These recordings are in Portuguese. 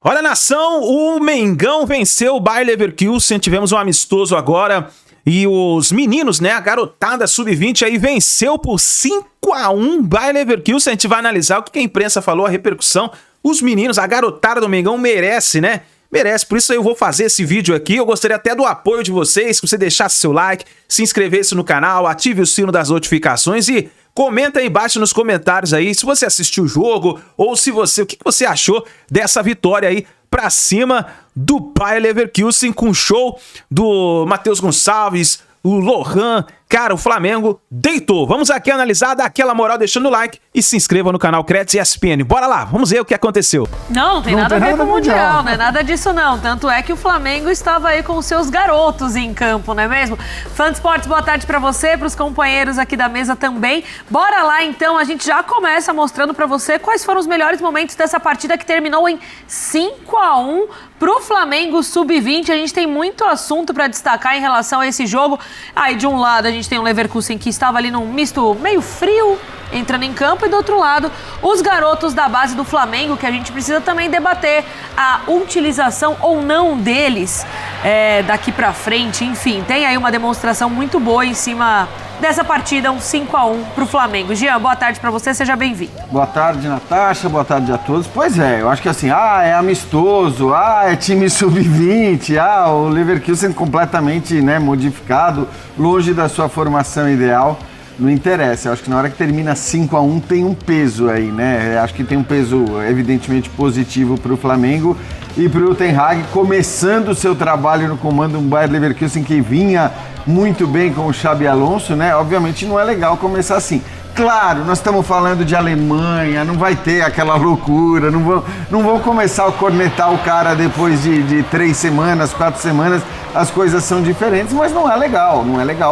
Olha, nação, o Mengão venceu o Bayer Leverkusen, tivemos um amistoso agora e os meninos, né, a garotada sub-20 aí venceu por 5-1 Bayer Leverkusen. A gente vai analisar o que a imprensa falou, a repercussão. Os meninos, a garotada do Mengão merece, né? Merece, por isso eu vou fazer esse vídeo aqui. Eu gostaria até do apoio de vocês, que você deixasse seu like, se inscrevesse no canal, ative o sino das notificações e comenta aí embaixo nos comentários aí se você assistiu o jogo ou se você, o que você achou dessa vitória aí pra cima do Bayer Leverkusen com o show do Matheus Gonçalves, o Lohan. Cara, o Flamengo deitou. Vamos aqui analisar, dar aquela moral deixando o like e se inscreva no canal Credits ESPN. Bora lá, vamos ver o que aconteceu. Não tem nada a ver com o Mundial, né? Nada disso não. Tanto é que o Flamengo estava aí com os seus garotos em campo, não é mesmo? Fã de esportes, boa tarde pra você, pros companheiros aqui da mesa também. Bora lá então, a gente já começa mostrando pra você quais foram os melhores momentos dessa partida que terminou em 5-1 pro Flamengo Sub-20. A gente tem muito assunto pra destacar em relação a esse jogo. Aí de um lado a gente tem o Leverkusen que estava ali num misto meio frio, entrando em campo, e do outro lado, os garotos da base do Flamengo, que a gente precisa também debater a utilização ou não deles daqui pra frente. Enfim, tem aí uma demonstração muito boa em cima dessa partida, um 5-1 pro Flamengo. Jean, boa tarde pra você, seja bem-vindo. Boa tarde, Natasha, boa tarde a todos. Pois é, eu acho que assim, é amistoso, é time sub-20, o Leverkusen completamente, né, modificado, longe da sua formação ideal. Não interessa, eu acho que na hora que termina 5-1 tem um peso aí, né? Eu acho que tem um peso evidentemente positivo para o Flamengo e para o Ten Hag, começando o seu trabalho no comando do Bayer Leverkusen, que vinha muito bem com o Xabi Alonso, né? Obviamente não é legal começar assim. Claro, nós estamos falando de Alemanha, não vai ter aquela loucura, não vão começar a cornetar o cara depois de 3 semanas, 4 semanas, as coisas são diferentes, mas não é legal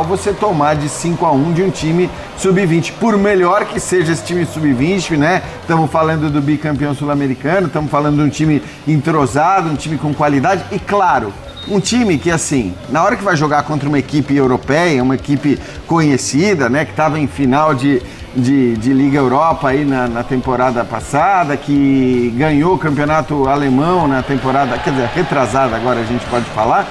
você tomar de 5-1 de um time sub-20, por melhor que seja esse time sub-20, né? Estamos falando do bicampeão sul-americano, estamos falando de um time entrosado, um time com qualidade e, claro, um time que, assim, na hora que vai jogar contra uma equipe europeia, uma equipe conhecida, né, que estava em final de Liga Europa aí na temporada passada, que ganhou o campeonato alemão na temporada, quer dizer, retrasada agora a gente pode falar,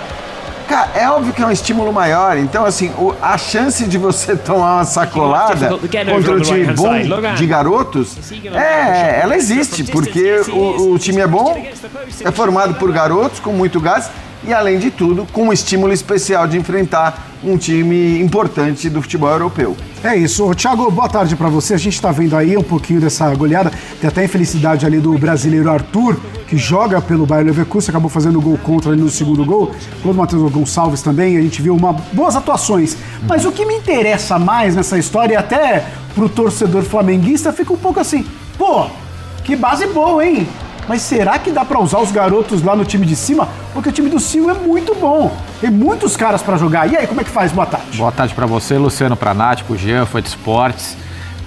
cara, é óbvio que é um estímulo maior. Então, assim, a chance de você tomar uma sacolada contra um time bom de garotos, ela existe, porque o time é bom, é formado por garotos com muito gás e, além de tudo, com um estímulo especial de enfrentar um time importante do futebol europeu. É isso. Thiago, boa tarde pra você. A gente tá vendo aí um pouquinho dessa goleada. Tem até a infelicidade ali do brasileiro Arthur, que joga pelo Bayer Leverkusen, acabou fazendo gol contra ali no segundo gol. Gol do Matheus Gonçalves também, a gente viu boas atuações. Mas o que me interessa mais nessa história, e até pro torcedor flamenguista, fica um pouco assim, pô, que base boa, hein? Mas será que dá pra usar os garotos lá no time de cima? Porque o time do Sil é muito bom. Tem muitos caras pra jogar. E aí, como é que faz? Boa tarde. Boa tarde pra você, Luciano, pra Nath, pro Jean, Fã de Esportes.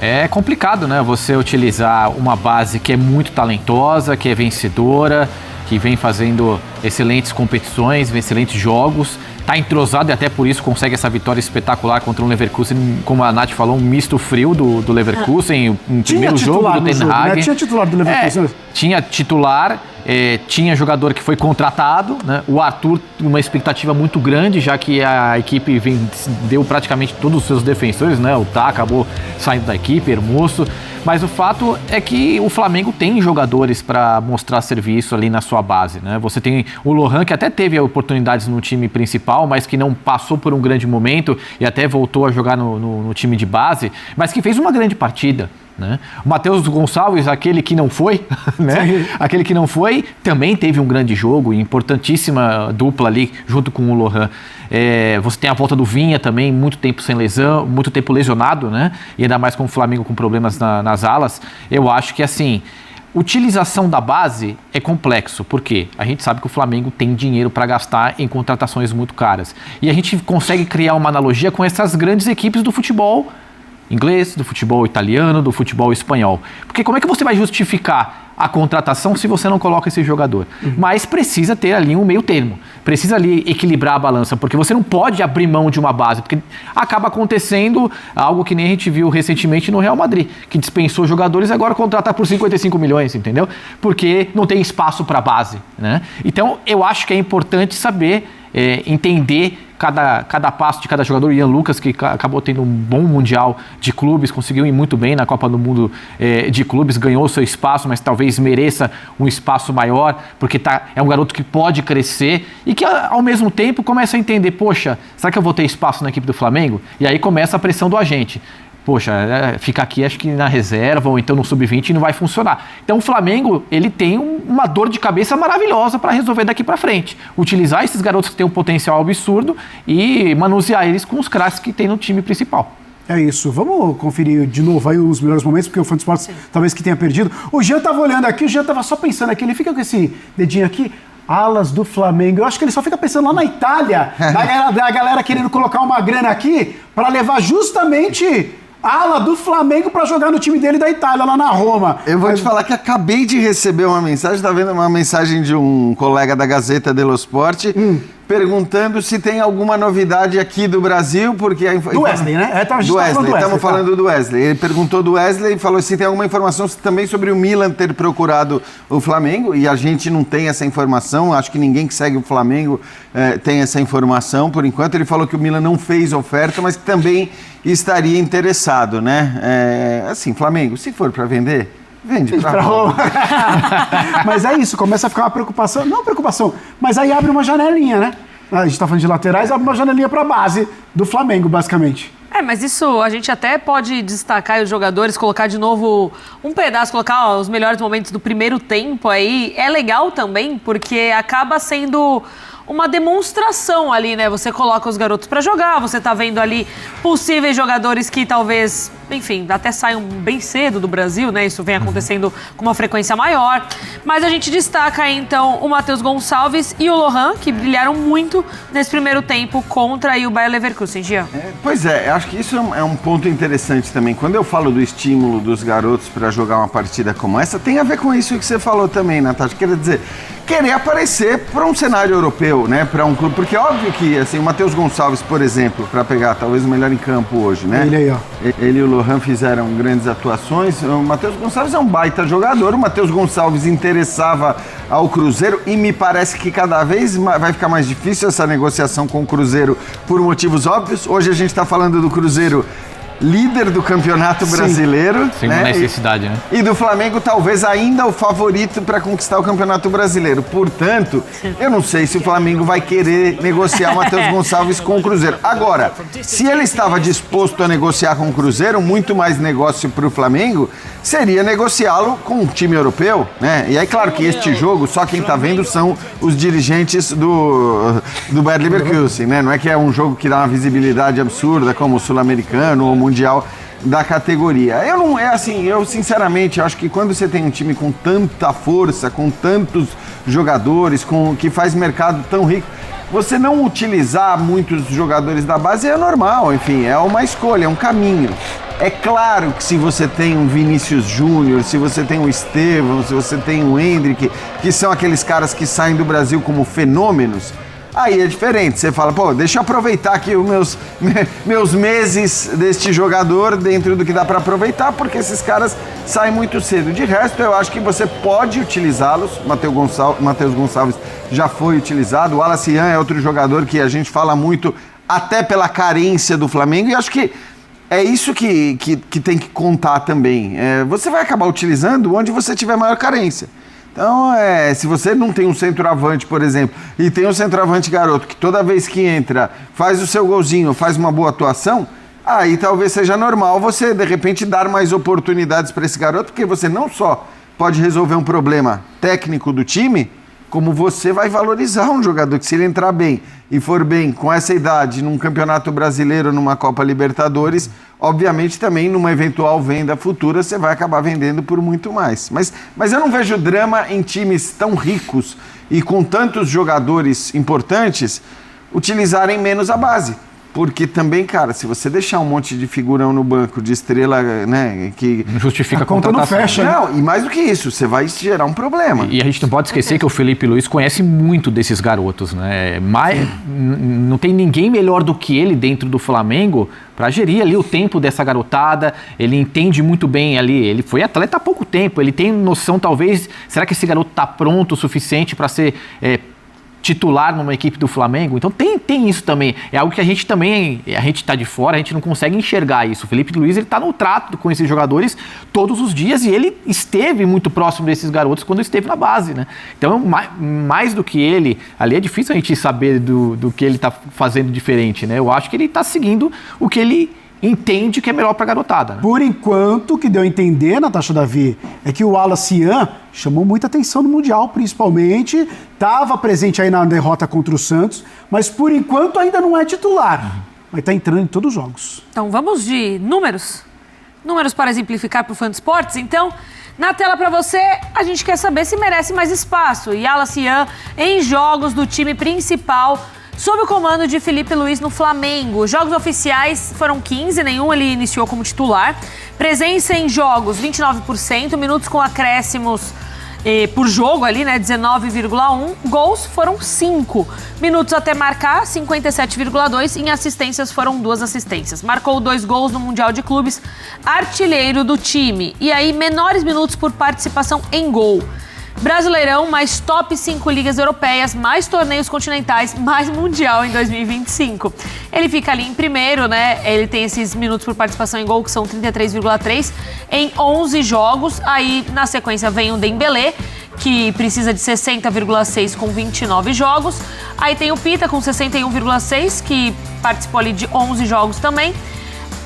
É complicado, né? Você utilizar uma base que é muito talentosa, que é vencedora, que vem fazendo excelentes competições, excelentes jogos. Tá entrosado e até por isso consegue essa vitória espetacular contra um Leverkusen, como a Nath falou, um misto frio do Leverkusen, um primeiro jogo do Ten Hag. Né? Tinha titular do Leverkusen. Tinha titular, tinha jogador que foi contratado, né? O Arthur, uma expectativa muito grande, já que a equipe deu praticamente todos os seus defensores, né? O Tá acabou saindo da equipe, Hermoso. Mas o fato é que o Flamengo tem jogadores para mostrar serviço ali na sua base, né? Você tem o Lohan, que até teve oportunidades no time principal, mas que não passou por um grande momento e até voltou a jogar no time de base, mas que fez uma grande partida, né? O Matheus Gonçalves, aquele que não foi, né? Aquele que não foi, também teve um grande jogo, importantíssima dupla ali junto com o Lohan. Você tem a volta do Vinha também, muito tempo sem lesão, muito tempo lesionado, né? E ainda mais com o Flamengo com problemas nas alas. Eu acho que, assim, utilização da base é complexo, porque a gente sabe que o Flamengo tem dinheiro para gastar em contratações muito caras. E a gente consegue criar uma analogia com essas grandes equipes do futebol inglês, do futebol italiano, do futebol espanhol. Porque como é que você vai justificar a contratação se você não coloca esse jogador? Mas precisa ter ali um meio termo. precisa ali equilibrar a balança, porque você não pode abrir mão de uma base, porque acaba acontecendo algo que nem a gente viu recentemente no Real Madrid, que dispensou jogadores e agora contratar por 55 milhões, entendeu? Porque não tem espaço para base, né? Então, eu acho que é importante saber entender cada passo de cada jogador. O Ian Lucas, que acabou tendo um bom mundial de clubes, conseguiu ir muito bem na Copa do Mundo de clubes, ganhou o seu espaço, mas talvez mereça um espaço maior, porque é um garoto que pode crescer e que ao mesmo tempo começa a entender, poxa, será que eu vou ter espaço na equipe do Flamengo? E aí começa a pressão do agente. Poxa, ficar aqui acho que na reserva ou então no sub-20 não vai funcionar. Então o Flamengo, ele tem uma dor de cabeça maravilhosa para resolver daqui para frente. Utilizar esses garotos que têm um potencial absurdo e manusear eles com os craques que tem no time principal. É isso. Vamos conferir de novo aí os melhores momentos, porque o Fã de Esportes talvez que tenha perdido. O Jean estava olhando aqui, o Jean estava só pensando aqui, ele fica com esse dedinho aqui, alas do Flamengo. Eu acho que ele só fica pensando lá na Itália, da galera querendo colocar uma grana aqui para levar justamente ala do Flamengo para jogar no time dele da Itália, lá na Roma. Eu vou te falar que acabei de receber uma mensagem, tá vendo uma mensagem de um colega da Gazeta dello Sport, perguntando se tem alguma novidade aqui do Brasil, porque... Do Wesley, né? Do Wesley, estamos falando do Wesley. Ele perguntou do Wesley e falou se tem alguma informação também sobre o Milan ter procurado o Flamengo, e a gente não tem essa informação, acho que ninguém que segue o Flamengo tem essa informação, por enquanto. Ele falou que o Milan não fez oferta, mas que também estaria interessado, né? Assim, Flamengo, se for para vender... Vende pra Roma. Mas é isso, começa a ficar uma preocupação. Não preocupação, mas aí abre uma janelinha, né? A gente tá falando de laterais, abre uma janelinha pra base do Flamengo, basicamente. Mas isso a gente até pode destacar os jogadores, colocar de novo um pedaço, colocar os melhores momentos do primeiro tempo aí. É legal também, porque acaba sendo uma demonstração ali, né? Você coloca os garotos pra jogar, você tá vendo ali possíveis jogadores que talvez, enfim, até saiam bem cedo do Brasil, né? Isso vem acontecendo com uma frequência maior. Mas a gente destaca aí, então, o Matheus Gonçalves e o Lohan, que brilharam muito nesse primeiro tempo contra aí o Bayer Leverkusen, Gia. Pois é, acho que isso é um ponto interessante também. Quando eu falo do estímulo dos garotos para jogar uma partida como essa, tem a ver com isso que você falou também, Natasha. Quer dizer, querer aparecer para um cenário europeu, né? Para um clube, porque óbvio que assim, o Matheus Gonçalves, por exemplo, para pegar talvez o melhor em campo hoje, né? Ele aí, ó. Ele e o Lohan fizeram grandes atuações. O Matheus Gonçalves é um baita jogador. O Matheus Gonçalves interessava ao Cruzeiro e me parece que cada vez vai ficar mais difícil essa negociação com o Cruzeiro por motivos óbvios. Hoje a gente está falando do Cruzeiro líder do Campeonato Brasileiro. Sem uma necessidade, né? E do Flamengo, talvez ainda o favorito para conquistar o Campeonato Brasileiro. Portanto, eu não sei se o Flamengo vai querer negociar o Matheus Gonçalves com o Cruzeiro. Agora, se ele estava disposto a negociar com o Cruzeiro, muito mais negócio para o Flamengo seria negociá-lo com um time europeu, né? E aí, claro que este jogo, só quem está vendo são os dirigentes do Bayer Leverkusen, né? Não é que é um jogo que dá uma visibilidade absurda, como o Sul-Americano ou o Mundial da categoria. Eu sinceramente acho que quando você tem um time com tanta força, com tantos jogadores, que faz mercado tão rico, você não utilizar muitos jogadores da base é normal, enfim, é uma escolha, é um caminho. É claro que se você tem um Vinícius Júnior, se você tem um Estevão, se você tem um Endrick, que são aqueles caras que saem do Brasil como fenômenos, aí é diferente. Você fala, pô, deixa eu aproveitar aqui os meus meses deste jogador dentro do que dá para aproveitar, porque esses caras saem muito cedo. De resto, eu acho que você pode utilizá-los. Matheus Gonçalves já foi utilizado. O Wallace Ian é outro jogador que a gente fala muito, até pela carência do Flamengo, e acho que é isso que tem que contar também. Você vai acabar utilizando onde você tiver maior carência. Então, se você não tem um centroavante, por exemplo, e tem um centroavante garoto que toda vez que entra faz o seu golzinho, faz uma boa atuação, aí talvez seja normal você, de repente, dar mais oportunidades para esse garoto, porque você não só pode resolver um problema técnico do time, como você vai valorizar um jogador que, se ele entrar bem e for bem com essa idade num Campeonato Brasileiro, numa Copa Libertadores, obviamente também numa eventual venda futura você vai acabar vendendo por muito mais. Mas eu não vejo drama em times tão ricos e com tantos jogadores importantes utilizarem menos a base. Porque também, cara, se você deixar um monte de figurão no banco, de estrela, né, que... Não justifica a conta não fecha. Não, e mais do que isso, você vai gerar um problema. E a gente não pode esquecer que o Felipe Luiz conhece muito desses garotos, né? Mas não tem ninguém melhor do que ele dentro do Flamengo para gerir ali o tempo dessa garotada. Ele entende muito bem ali. Ele foi atleta há pouco tempo. Ele tem noção, talvez, será que esse garoto está pronto o suficiente para ser titular numa equipe do Flamengo? Então tem isso também. É algo que a gente tá de fora, a gente não consegue enxergar isso. O Felipe Luiz, ele tá no trato com esses jogadores todos os dias e ele esteve muito próximo desses garotos quando esteve na base, né? Então, mais do que ele, ali é difícil a gente saber do que ele tá fazendo diferente, né? Eu acho que ele tá seguindo o que ele entende que é melhor pra garotada, né? Por enquanto, o que deu a entender, Natasha Davi, é que o Wallace Ian chamou muita atenção no Mundial, principalmente, estava presente aí na derrota contra o Santos, mas por enquanto ainda não é titular, mas está entrando em todos os jogos. Então vamos de números? Números para exemplificar para o Fã de Esportes, então... Na tela para você, a gente quer saber se merece mais espaço. E Wallace Ian em jogos do time principal, sob o comando de Felipe Luiz no Flamengo. Jogos oficiais foram 15, nenhum ele iniciou como titular. Presença em jogos, 29%, minutos com acréscimos por jogo ali, né, 19,1. Gols foram 5. Minutos até marcar, 57,2. Em assistências foram 2 assistências. Marcou 2 gols no Mundial de Clubes, artilheiro do time. E aí, menores minutos por participação em gol. Brasileirão, mais top 5 ligas europeias, mais torneios continentais, mais mundial em 2025. Ele fica ali em primeiro, né? Ele tem esses minutos por participação em gol, que são 33,3 em 11 jogos. Aí, na sequência, vem o Dembélé, que precisa de 60,6 com 29 jogos. Aí tem o Pita com 61,6, que participou ali de 11 jogos também.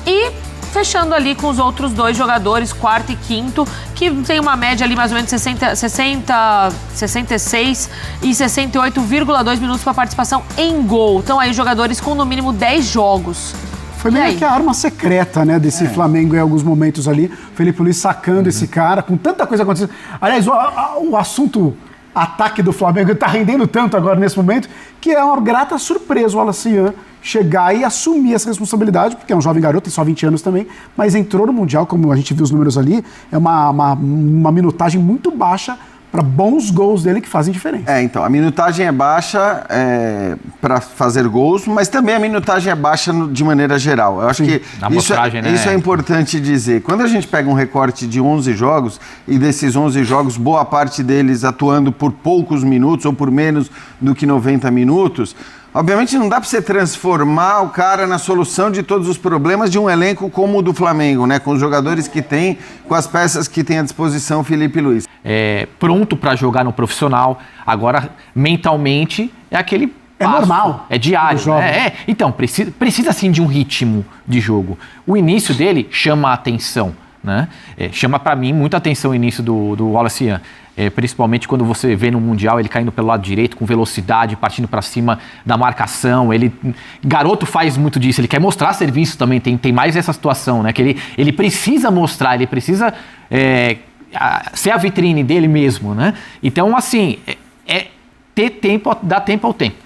E... fechando ali com os outros 2 jogadores, quarto e quinto, que tem uma média ali mais ou menos 66 e 68,2 minutos para participação em gol. Então aí jogadores com no mínimo 10 jogos. Foi meio que a arma secreta, né, desse Flamengo em alguns momentos ali. Felipe Luiz sacando esse cara, com tanta coisa acontecendo. Aliás, o assunto ataque do Flamengo está rendendo tanto agora nesse momento, que é uma grata surpresa o Wallace Ian chegar e assumir essa responsabilidade, porque é um jovem garoto, tem só 20 anos também, mas entrou no Mundial, como a gente viu os números ali, é uma minutagem muito baixa para bons gols dele que fazem diferença. Então, a minutagem é baixa para fazer gols, mas também a minutagem é baixa de maneira geral. Eu acho que isso é importante dizer. Quando a gente pega um recorte de 11 jogos, e desses 11 jogos, boa parte deles atuando por poucos minutos ou por menos do que 90 minutos, obviamente não dá para você transformar o cara na solução de todos os problemas de um elenco como o do Flamengo, né? Com os jogadores que tem, com as peças que tem à disposição o Felipe Luiz. Pronto para jogar no profissional, agora mentalmente é aquele passo, normal. É diário. Então, precisa sim de um ritmo de jogo. O início dele chama a atenção, né? Chama para mim muita atenção o início do Wallace Ian. Principalmente quando você vê no Mundial ele caindo pelo lado direito com velocidade, partindo para cima da marcação. Garoto faz muito disso, ele quer mostrar serviço também, tem mais essa situação, né? Que ele precisa mostrar, ele precisa ser a vitrine dele mesmo, né? Então, assim, ter tempo, dar tempo ao tempo.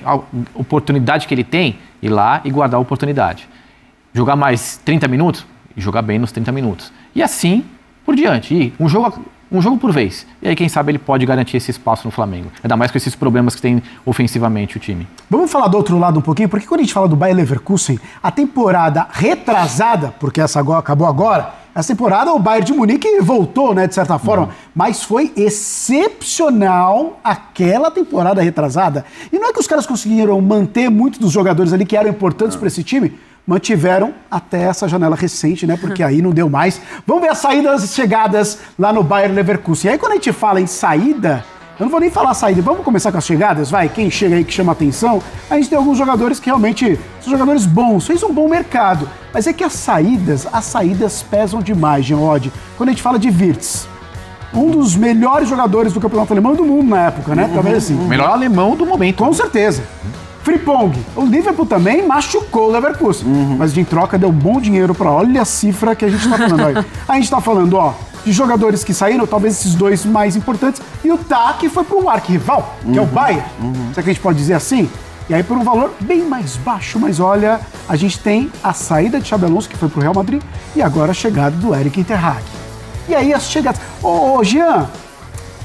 A oportunidade que ele tem, ir lá e guardar a oportunidade. Jogar mais 30 minutos e jogar bem nos 30 minutos. E assim por diante. E um jogo por vez. E aí, quem sabe, ele pode garantir esse espaço no Flamengo. Ainda mais com esses problemas que tem ofensivamente o time. Vamos falar do outro lado um pouquinho, porque quando a gente fala do Bayer Leverkusen, a temporada retrasada, porque essa acabou agora, essa temporada o Bayern de Munique voltou, né, de certa forma, mas foi excepcional aquela temporada retrasada. E não é que os caras conseguiram manter muitos dos jogadores ali que eram importantes para esse time, mantiveram até essa janela recente, né? Porque aí não deu mais. Vamos ver as saídas e chegadas lá no Bayer Leverkusen. E aí quando a gente fala em saída, eu não vou nem falar saída, vamos começar com as chegadas, vai? Quem chega aí que chama atenção, a gente tem alguns jogadores que realmente são jogadores bons, fez um bom mercado. Mas é que as saídas pesam demais, Jean Oddi. Quando a gente fala de Wirtz, um dos melhores jogadores do campeonato alemão e do mundo na época, né? Talvez assim. O melhor alemão do momento. Com certeza. Frimpong. O Liverpool também machucou o Leverkusen, mas em troca deu bom dinheiro para olha a cifra que a gente tá falando aí. A gente tá falando, de jogadores que saíram, talvez esses 2 mais importantes, e o Tah, que foi pro arquirrival, que é o Bayern. Será que a gente pode dizer assim? E aí por um valor bem mais baixo, mas olha, a gente tem a saída de Xabi Alonso, que foi pro Real Madrid, e agora a chegada do Erik ten Hag. E aí as chegadas... Ô, Jean,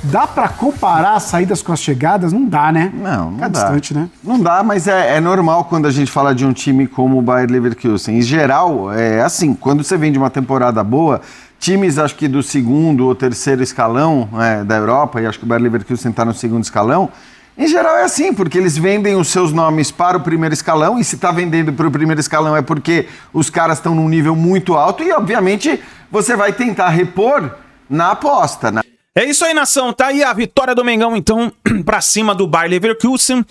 dá pra comparar as saídas com as chegadas? Não dá, né? Não Fica dá. distante, né? Não dá, mas é normal quando a gente fala de um time como o Bayer Leverkusen. Em geral, é assim, quando você vem de uma temporada boa, times, acho que do segundo ou terceiro escalão da Europa, e acho que o Bayer Leverkusen está no segundo escalão, em geral é assim, porque eles vendem os seus nomes para o primeiro escalão, e se está vendendo para o primeiro escalão é porque os caras estão num nível muito alto, e obviamente você vai tentar repor na aposta, né? É isso aí, nação. Tá aí a vitória do Mengão, então, pra cima do Bayer Leverkusen.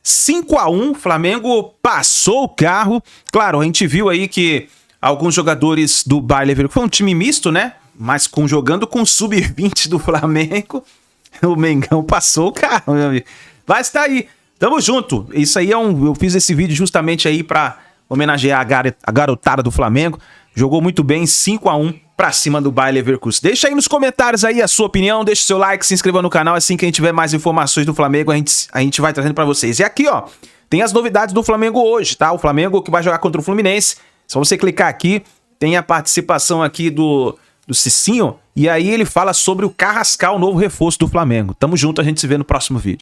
5-1, Flamengo passou o carro. Claro, a gente viu aí que alguns jogadores do Bayer Leverkusen, foi um time misto, né? Mas jogando com sub-20 do Flamengo, o Mengão passou o carro, meu amigo. Mas tá aí, tamo junto. Isso aí eu fiz esse vídeo justamente aí pra homenagear a garotada do Flamengo. Jogou muito bem, 5-1 pra cima do Bayer Leverkusen. Deixa aí nos comentários aí a sua opinião, deixa o seu like, se inscreva no canal, assim que a gente tiver mais informações do Flamengo, a gente vai trazendo pra vocês. E aqui, ó, tem as novidades do Flamengo hoje, tá? O Flamengo que vai jogar contra o Fluminense. Só você clicar aqui, tem a participação aqui do Cicinho, e aí ele fala sobre o Carrascal, o novo reforço do Flamengo. Tamo junto, a gente se vê no próximo vídeo.